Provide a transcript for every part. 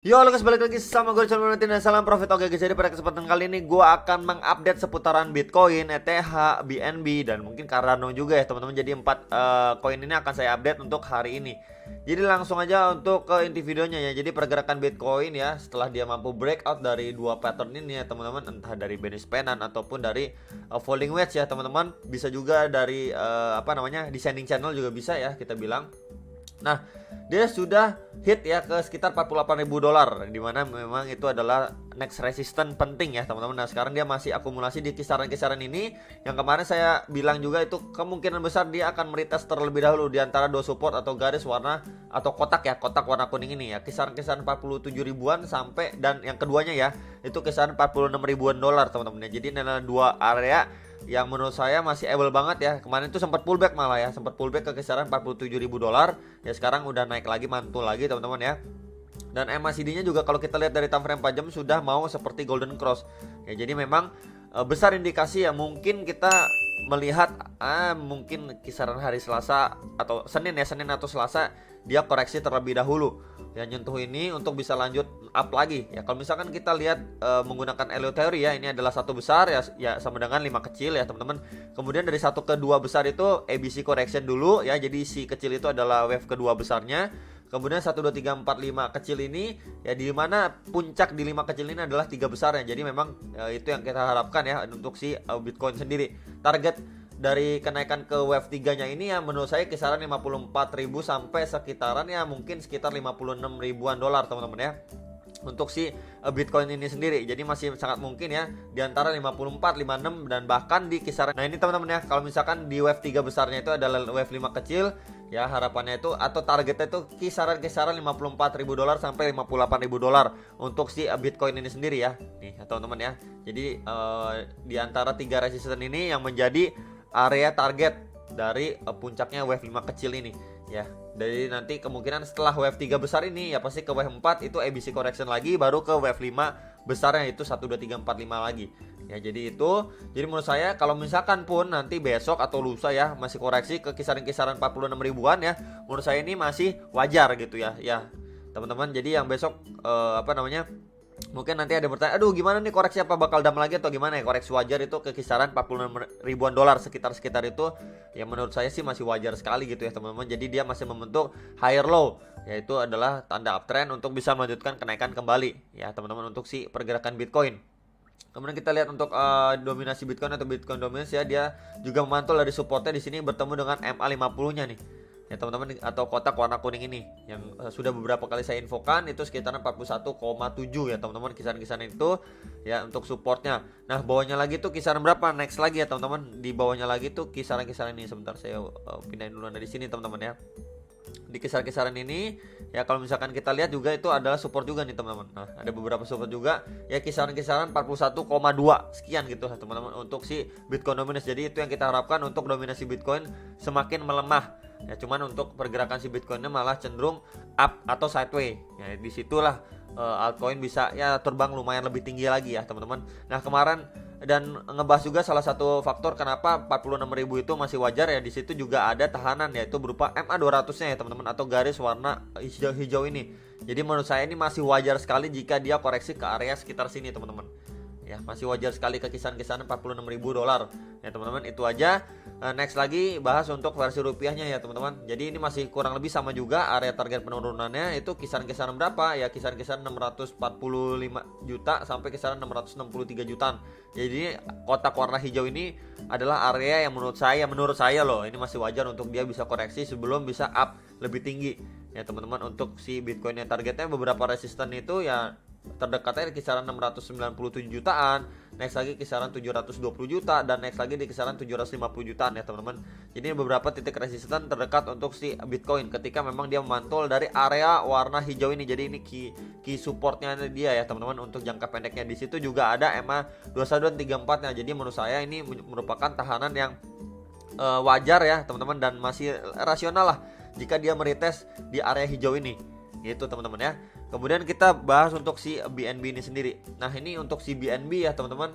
Yo, halo guys, balik lagi sama gue Channel dan salam profit. Oke guys, jadi pada kesempatan kali ini gue akan mengupdate seputaran Bitcoin, ETH, BNB, dan mungkin Cardano juga ya teman-teman. Jadi 4 koin ini akan saya update untuk hari ini. Jadi langsung aja untuk ke inti videonya ya. Jadi pergerakan Bitcoin ya, setelah dia mampu breakout dari dua pattern ini ya teman-teman, entah dari bearish pennant ataupun dari falling wedge ya teman-teman. Bisa juga dari descending channel juga bisa ya kita bilang. Nah, dia sudah hit ya ke sekitar 48.000 dolar, dimana memang itu adalah next resistance penting ya teman-teman. Nah, sekarang dia masih akumulasi di kisaran-kisaran ini. Yang kemarin saya bilang juga itu kemungkinan besar dia akan meretest terlebih dahulu di antara dua support atau garis warna atau kotak ya, kotak warna kuning ini ya, kisaran-kisaran 47 ribuan sampai, dan yang keduanya ya itu kisaran 46 ribuan dolar teman-teman ya. Jadi ini adalah dua area yang menurut saya masih able banget ya. Kemarin itu sempat pullback malah ya, sempat pullback ke kisaran 47.000 dolar. Ya sekarang udah naik lagi, mantul lagi teman-teman ya. Dan MACD-nya juga kalau kita lihat dari time frame 4 jam sudah mau seperti golden cross. Ya jadi memang besar indikasi ya, mungkin kita melihat mungkin kisaran hari Selasa atau Senin ya, Senin atau Selasa dia koreksi terlebih dahulu ya, nyentuh ini untuk bisa lanjut up lagi ya. Kalau misalkan kita lihat menggunakan Elliott Theory ya, ini adalah satu besar ya sama dengan 5 kecil ya teman-teman. Kemudian dari satu ke dua besar itu ABC correction dulu ya, jadi si kecil itu adalah wave kedua besarnya. Kemudian 1, 2, 3, 4, 5 kecil ini ya, di mana puncak di 5 kecil ini adalah 3 besarnya. Jadi memang itu yang kita harapkan ya untuk si Bitcoin sendiri. Target dari kenaikan ke wave 3-nya ini ya menurut saya kisaran 54.000 sampai sekitaran ya mungkin sekitar 56 ribuan dolar teman-teman ya untuk si Bitcoin ini sendiri. Jadi masih sangat mungkin ya di antara 54, 56 dan bahkan di kisaran. Nah, ini teman-teman ya, kalau misalkan di wave 3 besarnya itu adalah wave 5 kecil ya, harapannya itu atau targetnya itu kisaran-kisaran 54.000 dolar sampai 58.000 dolar untuk si Bitcoin ini sendiri ya. Nih ya, teman-teman ya. Jadi di antara 3 resistance ini yang menjadi area target dari puncaknya wave 5 kecil ini ya. Jadi nanti kemungkinan setelah wave 3 besar ini ya pasti ke wave 4 itu ABC correction lagi, baru ke wave 5 besarnya itu 1, 2, 3, 4, 5 lagi. Ya jadi itu, jadi menurut saya kalau misalkan pun nanti besok atau lusa ya masih koreksi ke kisaran-kisaran 46 ribuan ya, menurut saya ini masih wajar gitu ya. Ya teman-teman, jadi yang besok mungkin nanti ada bertanya, aduh gimana nih koreksi, apa bakal dam lagi atau gimana ya? Koreksi wajar itu ke kisaran 46 ribuan dolar sekitar itu ya, menurut saya sih masih wajar sekali gitu ya teman-teman. Jadi dia masih membentuk higher low, yaitu adalah tanda uptrend untuk bisa melanjutkan kenaikan kembali ya teman-teman untuk si pergerakan Bitcoin. Kemudian kita lihat untuk dominasi Bitcoin atau Bitcoin dominance ya, dia juga memantul dari supportnya di sini bertemu dengan MA50-nya nih. Ya teman-teman, atau kotak warna kuning ini yang sudah beberapa kali saya infokan itu sekitaran 41,7 ya teman-teman, kisaran-kisaran itu ya untuk supportnya. Nah, bawahnya lagi tuh kisaran berapa? Next lagi ya teman-teman, di bawahnya lagi tuh kisaran-kisaran ini. Sebentar saya pindahin dulu dari sini teman-teman ya. Di kisaran-kisaran ini ya, kalau misalkan kita lihat juga itu adalah support juga nih teman-teman. Nah, ada beberapa support juga ya, kisaran-kisaran 41,2 sekian gitu teman-teman untuk si Bitcoin dominance. Jadi itu yang kita harapkan untuk dominasi Bitcoin semakin melemah ya. Cuman untuk pergerakan si Bitcoinnya malah cenderung up atau sideways ya, disitulah altcoin bisa ya terbang lumayan lebih tinggi lagi ya teman-teman. Nah, kemarin dan ngebahas juga salah satu faktor kenapa 46.000 itu masih wajar ya, di situ juga ada tahanan yaitu berupa MA200-nya ya teman-teman, atau garis warna hijau-hijau ini. Jadi menurut saya ini masih wajar sekali jika dia koreksi ke area sekitar sini teman-teman. Ya, masih wajar sekali ke kisaran-kisaran 46.000 dolar. Ya teman-teman, itu aja. Next lagi bahas untuk versi rupiahnya ya teman-teman. Jadi ini masih kurang lebih sama juga, area target penurunannya itu kisaran-kisaran berapa ya, kisaran-kisaran 645 juta sampai kisaran 663 jutaan. Jadi kotak warna hijau ini adalah area yang menurut saya loh, ini masih wajar untuk dia bisa koreksi sebelum bisa up lebih tinggi ya teman-teman. Untuk si Bitcoinnya targetnya beberapa resisten itu ya terdekatnya di kisaran 697 jutaan, next lagi kisaran 720 juta, dan next lagi di kisaran 750 jutaan ya teman-teman. Jadi beberapa titik resisten terdekat untuk si Bitcoin ketika memang dia memantul dari area warna hijau ini. Jadi ini key supportnya dia ya teman-teman untuk jangka pendeknya. Di situ juga ada EMA 2134 nya. Jadi menurut saya ini merupakan tahanan yang wajar ya teman-teman, dan masih rasional lah jika dia meretest di area hijau ini gitu teman-teman ya. Kemudian kita bahas untuk si BNB ini sendiri. Nah, ini untuk si BNB ya teman-teman,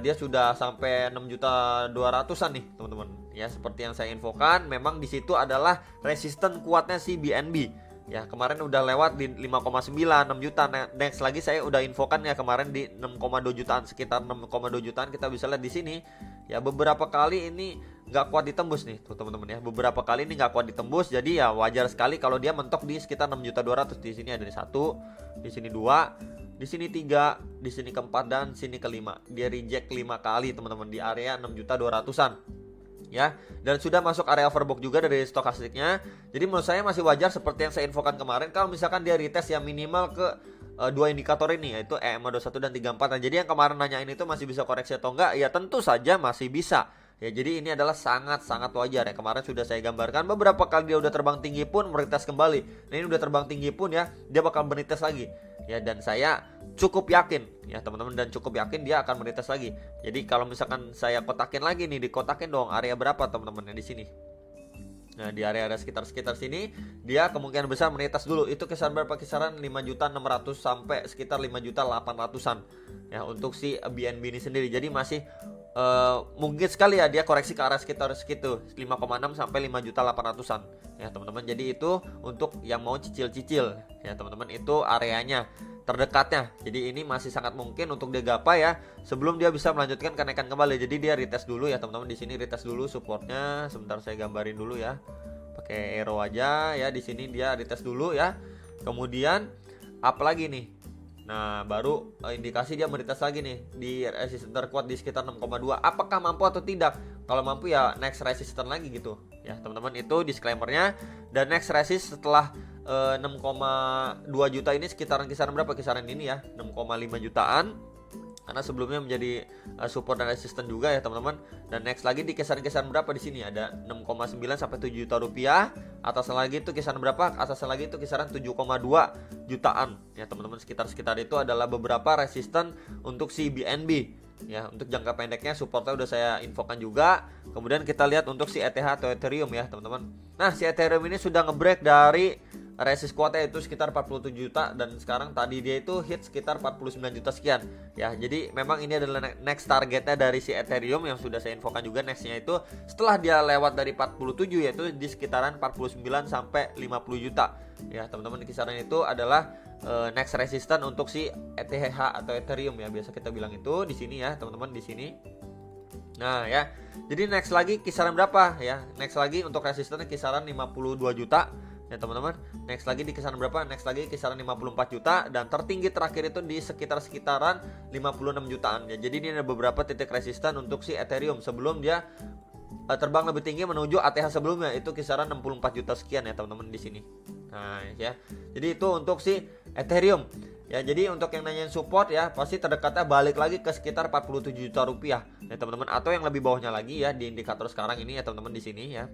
dia sudah sampai 6.200.000-an nih teman-teman. Ya seperti yang saya infokan, memang di situ adalah resisten kuatnya si BNB. Ya, kemarin udah lewat di 5,9, 6 juta. Next lagi saya udah infokan ya kemarin di 6,2 jutaan, sekitar 6,2 jutaan kita bisa lihat di sini. Ya, beberapa kali ini nggak kuat ditembus nih tuh teman-teman ya. Beberapa kali ini nggak kuat ditembus, jadi ya wajar sekali kalau dia mentok di sekitar 6.200.000. Di sini ada di 1, di sini 2, di sini 3, di sini keempat, dan sini kelima. Dia reject 5 kali teman-teman di area 6.200.000-an. Ya, dan sudah masuk area overbought juga dari stokastiknya. Jadi menurut saya masih wajar seperti yang saya infokan kemarin. Kalau misalkan dia retest yang minimal ke dua indikator ini, yaitu EMA 21 dan 34. Nah, jadi yang kemarin nanyain itu masih bisa koreksi atau enggak? Ya tentu saja masih bisa. Ya, jadi ini adalah sangat-sangat wajar ya. Kemarin sudah saya gambarkan beberapa kali dia udah terbang tinggi pun meretest kembali. Nah, ini udah terbang tinggi pun ya, dia bakal meretest lagi. Ya, dan saya cukup yakin ya teman-teman, dan cukup yakin dia akan meretest lagi. Jadi kalau misalkan saya kotakin lagi nih, dikotakin dong area berapa teman-teman yang di sini. Nah, di area sekitar sini dia kemungkinan besar meretest dulu. Itu kisaran berapa? Kisaran 5.600.000 sampai sekitar 5.800.000-an ya untuk si BNB ini sendiri. Jadi masih mungkin sekali ya dia koreksi ke arah sekitar segitu 5,6 sampai 5.800.000-an ya teman-teman. Jadi itu untuk yang mau cicil-cicil ya teman-teman, itu areanya terdekatnya. Jadi ini masih sangat mungkin untuk dia gapai ya sebelum dia bisa melanjutkan kenaikan kembali. Jadi dia retest dulu ya teman-teman, di sini retest dulu supportnya. Sebentar saya gambarin dulu ya, pakai arrow aja ya. Di sini dia retest dulu ya, kemudian up lagi nih. Nah, baru indikasi dia meretest lagi nih di resisten terkuat di sekitar 6,2. Apakah mampu atau tidak? Kalau mampu ya next resisten lagi gitu ya teman-teman. Itu disclaimernya. Dan next resist setelah 6,2 juta ini sekitaran kisaran berapa? Kisaran ini ya, 6,5 jutaan. Karena sebelumnya menjadi support dan resisten juga ya teman-teman. Dan next lagi di kisaran-kisaran berapa di sini? Ada 6,9 sampai 7 juta rupiah. Atasnya lagi itu kisaran berapa? Atasnya lagi itu kisaran 7,2 jutaan ya teman-teman. Sekitar itu adalah beberapa resisten untuk si BNB ya. Untuk jangka pendeknya supportnya udah saya infokan juga. Kemudian kita lihat untuk si ETH atau Ethereum ya teman-teman. Nah, si Ethereum ini sudah ngebreak dari resist kuatnya itu sekitar 47 juta, dan sekarang tadi dia itu hit sekitar 49 juta sekian ya. Jadi memang ini adalah next targetnya dari si Ethereum yang sudah saya infokan juga. Nextnya itu setelah dia lewat dari 47 yaitu di sekitaran 49 sampai 50 juta ya teman-teman. Kisaran itu adalah next resistance untuk si ETH atau Ethereum ya, biasa kita bilang itu di sini ya teman-teman, di sini. Nah ya, jadi next lagi kisaran berapa ya? Next lagi untuk resistance kisaran 52 juta ya teman-teman. Next lagi di kisaran berapa? Next lagi kisaran 54 juta, dan tertinggi terakhir itu di sekitaran 56 jutaan ya. Jadi ini ada beberapa titik resisten untuk si Ethereum sebelum dia terbang lebih tinggi menuju ATH sebelumnya, itu kisaran 64 juta sekian ya teman-teman di sini. Nah ya, jadi itu untuk si Ethereum ya. Jadi untuk yang nanyain support ya, pasti terdekatnya balik lagi ke sekitar 47 juta rupiah ya teman-teman, atau yang lebih bawahnya lagi ya di indikator sekarang ini ya teman-teman, di sini ya.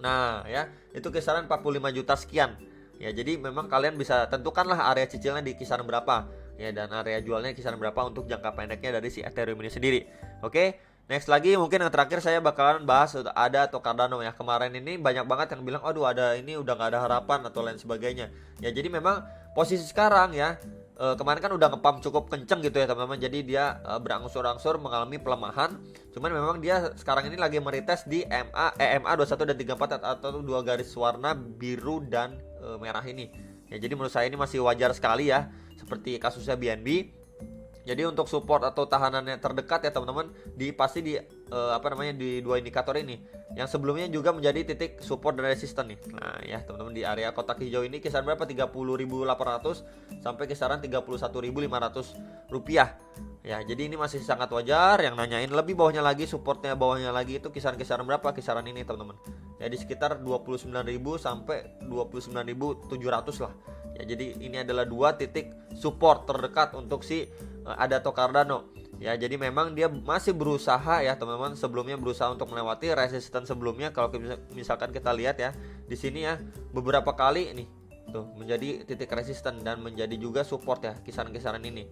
Nah ya, itu kisaran 45 juta sekian ya. Jadi memang kalian bisa tentukanlah area cicilnya di kisaran berapa ya, dan area jualnya kisaran berapa untuk jangka pendeknya dari si Ethereum ini sendiri. Oke, next lagi mungkin yang terakhir saya bakalan bahas ADA atau Cardano ya. Kemarin ini banyak banget yang bilang aduh ADA ini udah gak ada harapan atau lain sebagainya ya. Jadi memang posisi sekarang ya, kemarin kan udah ngepump cukup kenceng gitu ya teman-teman. Jadi dia berangsur-angsur mengalami pelemahan. Cuman memang dia sekarang ini lagi meretest di EMA 21 dan 34 atau dua garis warna biru dan merah ini ya. Jadi menurut saya ini masih wajar sekali ya, seperti kasusnya BNB. Jadi untuk support atau tahanannya terdekat ya teman-teman, pasti di di dua indikator ini yang sebelumnya juga menjadi titik support dan resisten nih. Nah ya teman-teman, di area kotak hijau ini kisaran berapa? 30.800 sampai kisaran 31.500 rupiah ya. Jadi ini masih sangat wajar. Yang nanyain lebih bawahnya lagi, supportnya bawahnya lagi, itu kisaran berapa? Kisaran ini teman-teman ya, di sekitar 29.000 sampai 29.700 lah ya. Jadi ini adalah dua titik support terdekat untuk si ADA atau Cardano ya. Jadi memang dia masih berusaha ya teman-teman, sebelumnya berusaha untuk melewati resisten sebelumnya. Kalau misalkan kita lihat ya di sini ya, beberapa kali nih tuh menjadi titik resisten dan menjadi juga support ya, kisaran-kisaran ini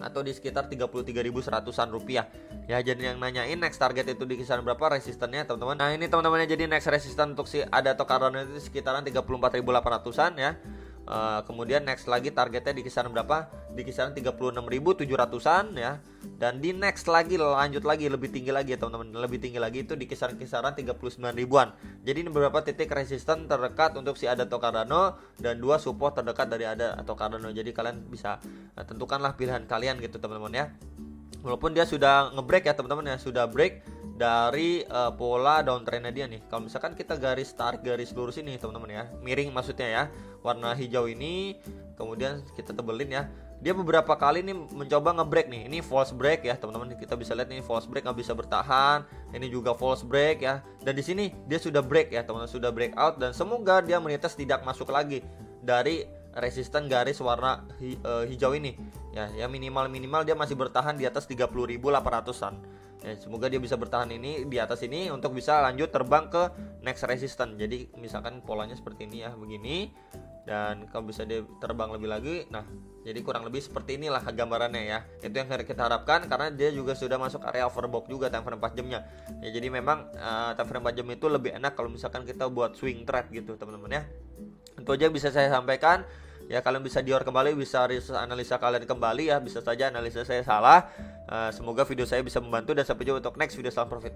atau di sekitar 33.100-an rupiah ya. Jadi yang nanyain next target itu di kisaran berapa resistennya teman-teman. Nah ini teman-teman, jadi next resisten untuk si ADA atau Cardano itu sekitaran 34.800-an ya. Kemudian next lagi targetnya di kisaran berapa? Di kisaran 36.700-an ya. Dan di next lagi lanjut lagi lebih tinggi lagi ya teman-teman. Lebih tinggi lagi itu di kisaran-kisaran 39 ribuan. Jadi ini beberapa titik resisten terdekat untuk si ADA atau Cardano dan 2 support terdekat dari ADA atau Cardano. Jadi kalian bisa tentukanlah pilihan kalian gitu teman-teman ya. Walaupun dia sudah ngebreak ya teman-teman ya, sudah break dari pola downtrendnya dia nih. Kalau misalkan kita tarik garis lurus ini teman-teman ya, miring maksudnya ya, warna hijau ini, kemudian kita tebelin ya. Dia beberapa kali nih mencoba ngebreak nih. Ini false break ya teman-teman. Kita bisa lihat nih false break, nggak bisa bertahan. Ini juga false break ya. Dan di sini dia sudah break ya teman-teman, sudah break out dan semoga dia menetes tidak masuk lagi dari resisten garis warna hijau ini ya minimal dia masih bertahan di atas 30.800-an ya. Semoga dia bisa bertahan ini di atas ini untuk bisa lanjut terbang ke next resistance. Jadi misalkan polanya seperti ini ya, begini, dan kalau bisa dia terbang lebih lagi. Nah, jadi kurang lebih seperti inilah gambarannya ya. Itu yang kita harapkan karena dia juga sudah masuk area overbought juga time frame 4 jamnya ya. Jadi memang time frame 4 jam itu lebih enak kalau misalkan kita buat swing trade gitu teman-teman ya. Itu aja bisa saya sampaikan ya. Kalian bisa dior kembali, bisa analisa kalian kembali ya. Bisa saja analisa saya salah. Semoga video saya bisa membantu dan sampai jumpa untuk next video. Salam profit.